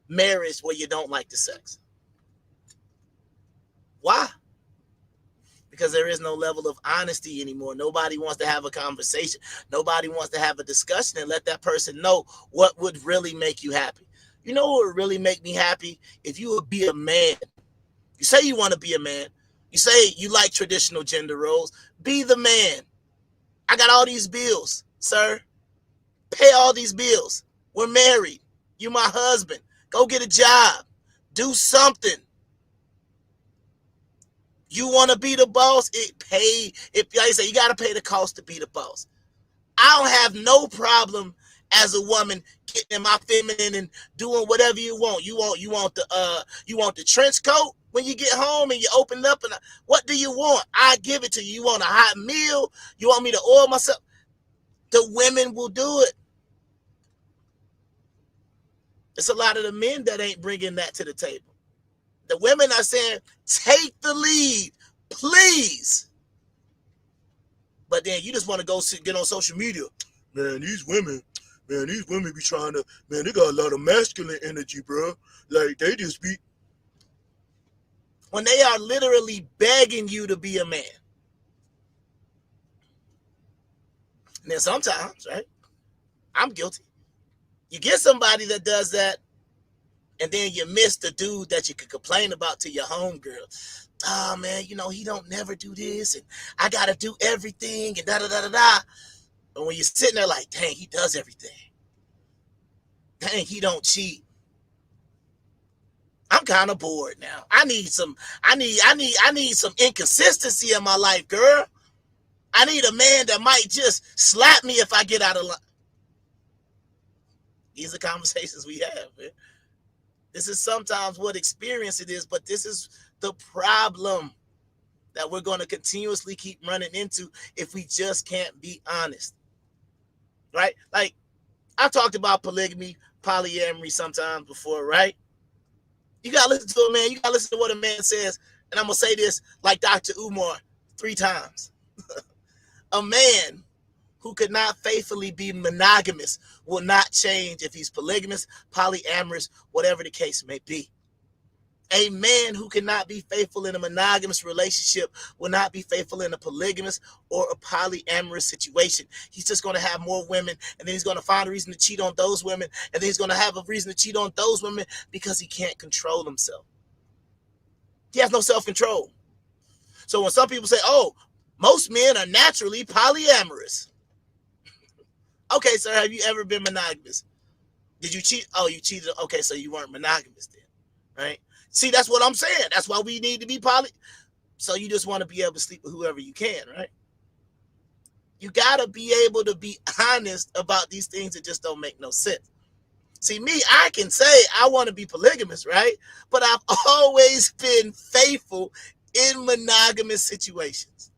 marriage where you don't like the sex. Why? Because there is no level of honesty anymore. Nobody wants to have a conversation. Nobody wants to have a discussion and let that person know what would really make you happy. You know what would really make me happy? If you would be a man. You say you want to be a man. You say you like traditional gender roles. Be the man. I got all these bills, sir. Pay all these bills. We're married. You're my husband. Go get a job. Do something. You want to be the boss? Like I say, you got to pay the cost to be the boss. I don't have no problem as a woman getting in my feminine and doing whatever you want. You want the trench coat when you get home and you open it up, and what do you want? I give it to you. You want a hot meal? You want me to oil myself? The women will do it. It's a lot of the men that ain't bringing that to the table. The women are saying, take the lead, please. But then you just want to go get on social media. Man, these women be trying to, man, they got a lot of masculine energy, bro. Like, they just be. When they are literally begging you to be a man. And then sometimes, right, I'm guilty. You get somebody that does that, and then you miss the dude that you could complain about to your homegirl. Oh, man, he don't never do this, and I got to do everything, and da-da-da-da-da. And when you're sitting there like, dang, he does everything. Dang, he don't cheat. I'm kind of bored now. I need some inconsistency in my life, girl. I need a man that might just slap me if I get out of line. These are conversations we have, man. This is sometimes what experience it is, but this is the problem that we're going to continuously keep running into if we just can't be honest. Right? Like, I've talked about polygamy, polyamory sometimes before, right? You got to listen to a man. You got to listen to what a man says. And I'm going to say this like Dr. Umar 3 times. A man who could not faithfully be monogamous will not change if he's polygamous, polyamorous, whatever the case may be. A man who cannot be faithful in a monogamous relationship will not be faithful in a polygamous or a polyamorous situation. He's just going to have more women, and then he's going to find a reason to cheat on those women, and then he's going to have a reason to cheat on those women because he can't control himself. He has no self-control. So when some people say, oh, most men are naturally polyamorous. Okay, sir, have you ever been monogamous? Did you cheat? Oh, you cheated. Okay, so you weren't monogamous then, right? See, that's what I'm saying. That's why we need to be poly. So you just want to be able to sleep with whoever you can, right? You got to be able to be honest about these things that just don't make no sense. See, me, I can say I want to be polygamous, right? But I've always been faithful in monogamous situations.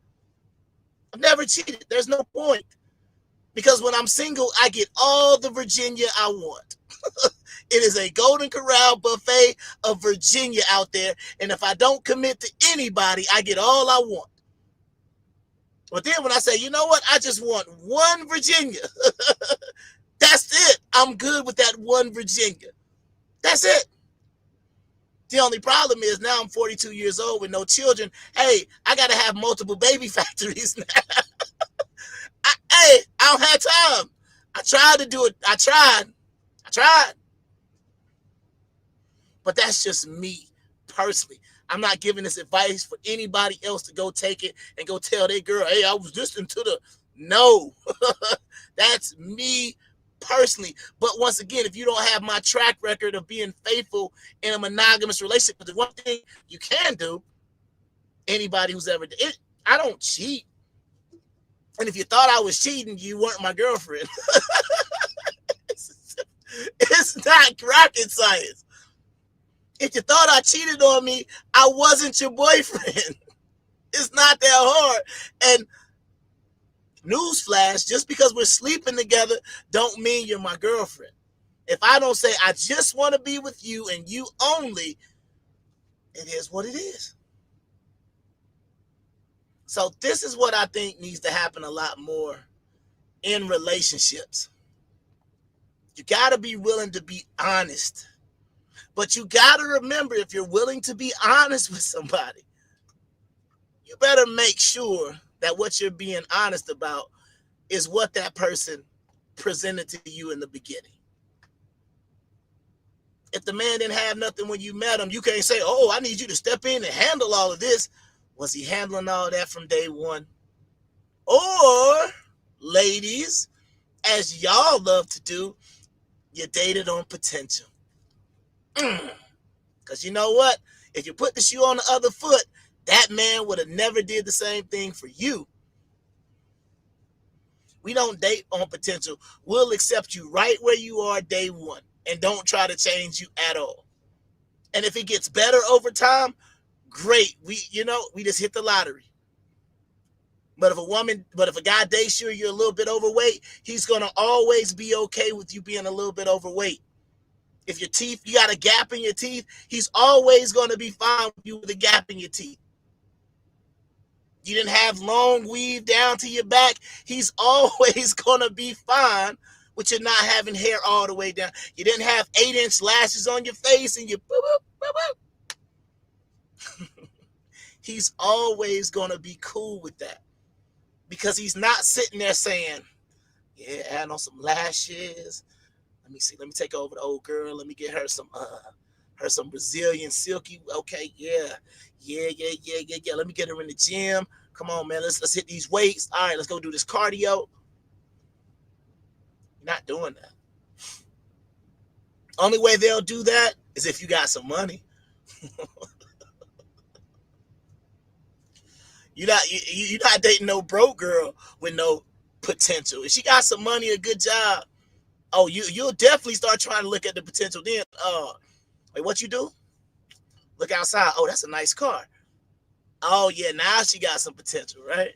I've never cheated. There's no point. Because when I'm single, I get all the Virginia I want. It is a Golden Corral buffet of Virginia out there. And if I don't commit to anybody, I get all I want. But then when I say, you know what? I just want one Virginia. That's it. I'm good with that one Virginia. That's it. The only problem is now I'm 42 years old with no children. Hey, I got to have multiple baby factories now. I don't have time. I tried to do it. I tried. I tried. But that's just me personally. I'm not giving this advice for anybody else to go take it and go tell their girl, hey, I was listening to the... No. That's me personally. But once again, if you don't have my track record of being faithful in a monogamous relationship, but the one thing you can do, anybody who's ever did it, I don't cheat. And if you thought I was cheating, you weren't my girlfriend. It's not rocket science. If you thought I cheated on me, I wasn't your boyfriend. It's not that hard. And newsflash, just because we're sleeping together don't mean you're my girlfriend. If I don't say I just want to be with you and you only, it is what it is. So this is what I think needs to happen a lot more in relationships. You got to be willing to be honest. But you got to remember, if you're willing to be honest with somebody, you better make sure that what you're being honest about is what that person presented to you in the beginning. If the man didn't have nothing when you met him, you can't say, oh, I need you to step in and handle all of this. Was he handling all that from day one? Or, ladies, as y'all love to do, you dated on potential. Because you know what? If you put the shoe on the other foot, that man would have never did the same thing for you. We don't date on potential. We'll accept you right where you are day one and don't try to change you at all. And if it gets better over time, great. We just hit the lottery. But if a guy dates you, you're a little bit overweight, he's going to always be okay with you being a little bit overweight. If you got a gap in your teeth, he's always going to be fine with you with a gap in your teeth. You didn't have long weave down to your back, he's always going to be fine with you not having hair all the way down. You didn't have 8-inch lashes on your face and you he's always going to be cool with that. Because he's not sitting there saying, yeah, add on some lashes. Let me see. Let me take over the old girl. Let me get her some Brazilian silky. Okay, yeah. Let me get her in the gym. Come on, man. Let's hit these weights. All right, let's go do this cardio. You're not doing that. Only way they'll do that is if you got some money. You're not dating no broke girl with no potential. If she got some money, a good job, oh, you'll definitely start trying to look at the potential then. Wait, what you do? Look outside. Oh, that's a nice car. Oh, yeah, now she got some potential, right?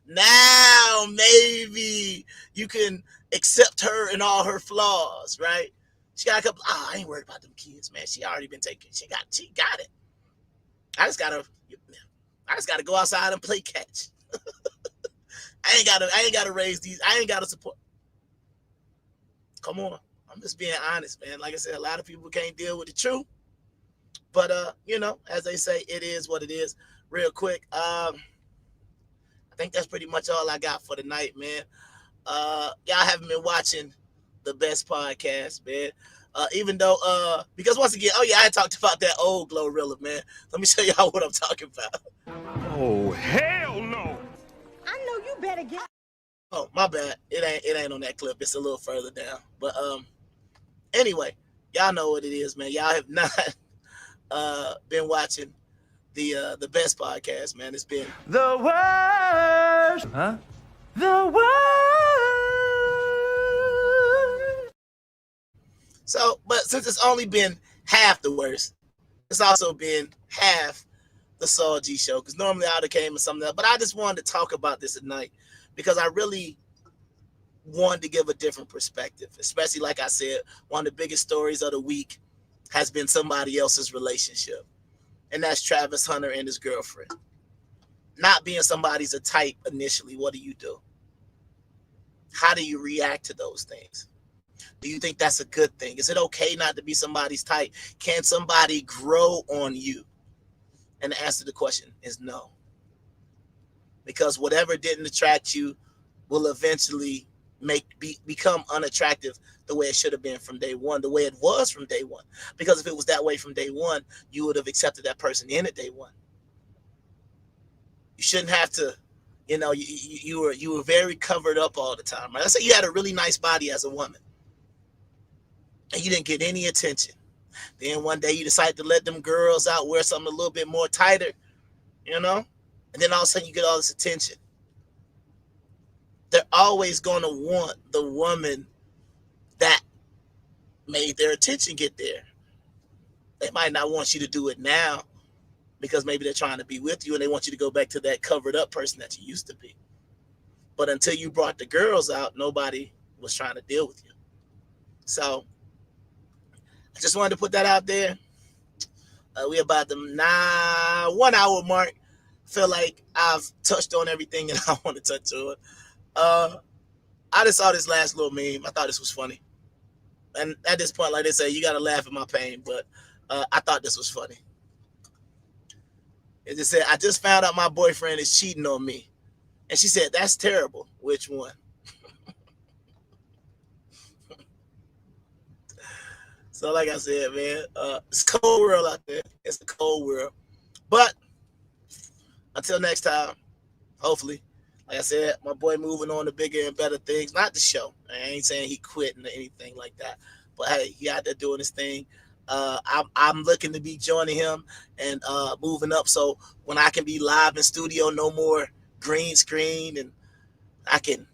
Now maybe you can accept her and all her flaws, right? She got a couple. Oh, I ain't worried about them kids, man. She already been taken. She got it. I just gotta go outside and play catch. I ain't gotta raise these. I ain't gotta support. Come on. I'm just being honest, man. Like I said, a lot of people can't deal with the truth. But as they say, it is what it is. Real quick, I think that's pretty much all I got for tonight, man. Y'all haven't been watching the best podcast, man. Even though, because once again, oh yeah, I talked about that old Glorilla, man. Let me show y'all what I'm talking about. Oh, hell no. I know you better get. Oh, my bad. It ain't on that clip. It's a little further down. But anyway, y'all know what it is, man. Y'all have not been watching the best podcast, man. It's been The worst. Huh? The worst. So, but since it's only been half the worst, it's also been half the Saul G show. Because normally I would have came with something else. But I just wanted to talk about this tonight because I really wanted to give a different perspective. Especially, like I said, one of the biggest stories of the week has been somebody else's relationship. And that's Travis Hunter and his girlfriend. Not being somebody's a type initially, what do? How do you react to those things? Do you think that's a good thing? Is it okay not to be somebody's type? Can somebody grow on you? And the answer to the question is no. Because whatever didn't attract you will eventually become unattractive the way it should have been from day one, the way it was from day one. Because if it was that way from day one, you would have accepted that person in at day one. You shouldn't have to, you were very covered up all the time. Right? Let's say you had a really nice body as a woman and you didn't get any attention. Then one day you decide to let them girls out, wear something a little bit more tighter, and then all of a sudden you get all this attention. They're always going to want the woman that made their attention get there. They might not want you to do it now because maybe they're trying to be with you and they want you to go back to that covered up person that you used to be. But until you brought the girls out, nobody was trying to deal with you. So I just wanted to put that out there. We're about the 1 hour mark. Feel like I've touched on everything and I want to touch on. I just saw this last little meme. I thought this was funny. And at this point, like they say, you got to laugh at my pain. But I thought this was funny. It just said, I just found out my boyfriend is cheating on me. And she said, that's terrible. Which one? So like I said, man, it's a cold world out there. It's a cold world. But until next time, hopefully, like I said, my boy moving on to bigger and better things. Not the show. I ain't saying he quit or anything like that. But hey, he out there doing his thing. I'm looking to be joining him and moving up. So when I can be live in studio, no more green screen, and I can,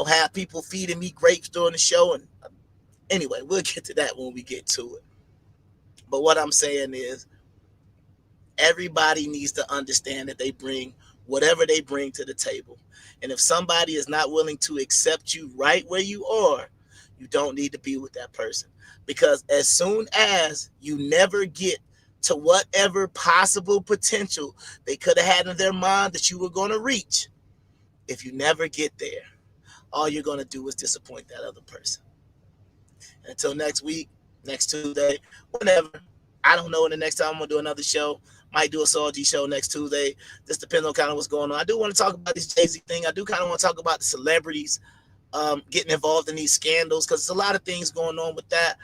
have people feeding me grapes during the show. And anyway, we'll get to that when we get to it. But what I'm saying is everybody needs to understand that they bring whatever they bring to the table. And if somebody is not willing to accept you right where you are, you don't need to be with that person. Because as soon as you never get to whatever possible potential they could have had in their mind that you were going to reach, if you never get there, all you're going to do is disappoint that other person. Until next week, next Tuesday, whenever. I don't know when the next time I'm going to do another show. Might do a Saul G show next Tuesday. This depends on kind of what's going on. I do want to talk about this Jay-Z thing. I do kind of want to talk about the celebrities getting involved in these scandals because there's a lot of things going on with that.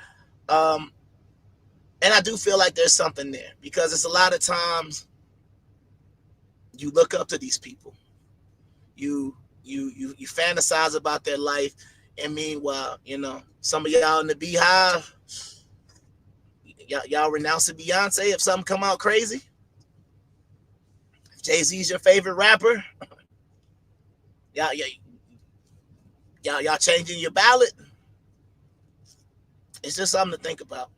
And I do feel like there's something there because it's a lot of times you look up to these people. You fantasize about their life. And meanwhile, some of y'all in the Beehive, y'all renouncing Beyonce if something come out crazy. If Jay-Z's your favorite rapper, y'all changing your ballot. It's just something to think about.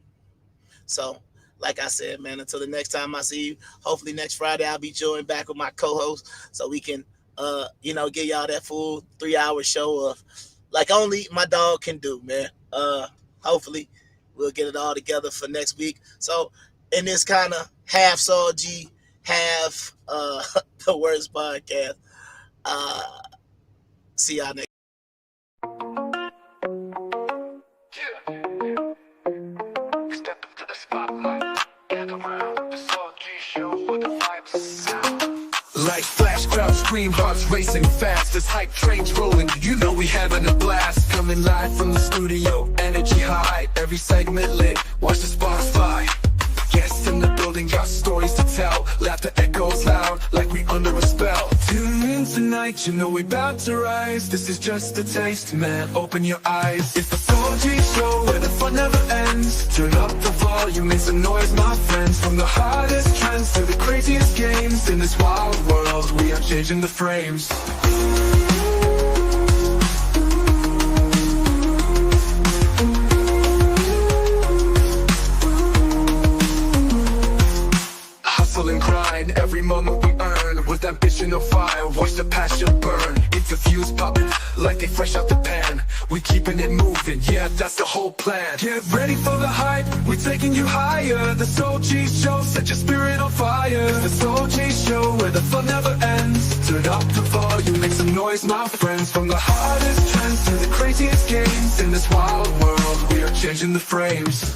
So, like I said, man, until the next time I see you, hopefully next Friday I'll be joined back with my co-host so we can, give y'all that full 3-hour show of like only my dog can do, man. Hopefully we'll get it all together for next week. So in this kind of half Saul G, half the Worst podcast, see y'all next. Step into the spotlight, gather round the Saul G show with the vibes. Like flash crowds, scream hearts racing fast as hype trains rolling. You know we having a blast. Coming live from the studio, energy high. Every segment lit, watch the sparks fly. Guests in the building got stories to tell. Laughter echoes loud like we under a spell. Tune in tonight, you know we about to rise. This is just a taste, man, open your eyes. It's the Saul G show where the fun never ends. Turn up the volume, make some noise, my friends. From the hottest trends to the craziest games. In this wild world, we are changing the frames. Hustle and grind, every moment we earn. With ambition of fire, watch the passion burn. Interviews popping like they fresh out the pan. We keeping it moving, yeah, that's the whole plan. Get ready for the hype, we're taking you higher. The Saul G show, set your spirit on fire. The Saul G show, where the fun never ends. Turn up the volume, make some noise, my friends. From the hardest trends to the craziest games. In this wild world, we are changing the frames.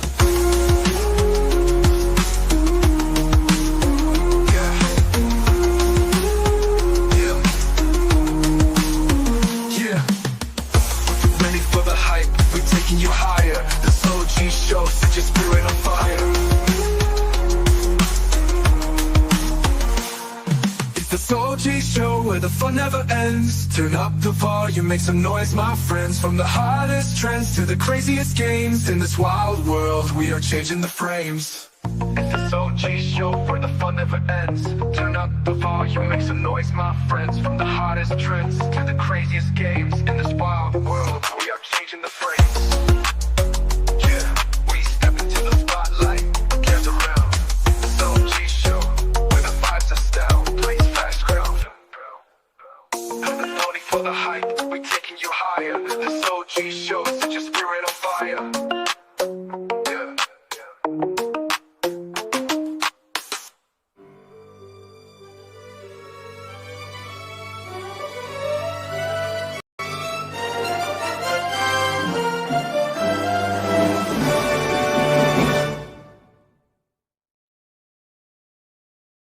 This OG show where the fun never ends. Turn up the volume, make some noise, my friends. From the hottest trends to the craziest games. In this wild world, we are changing the frames. It's this OG show where the fun never ends. Turn up the volume, make some noise, my friends. From the hottest trends to the craziest games. In this wild world, we are changing the frames. Yeah, we step into the spotlight. Gather round. This OG show where the vibes are down. Blaze fast ground. No need for the hype, we taking you higher. This OG show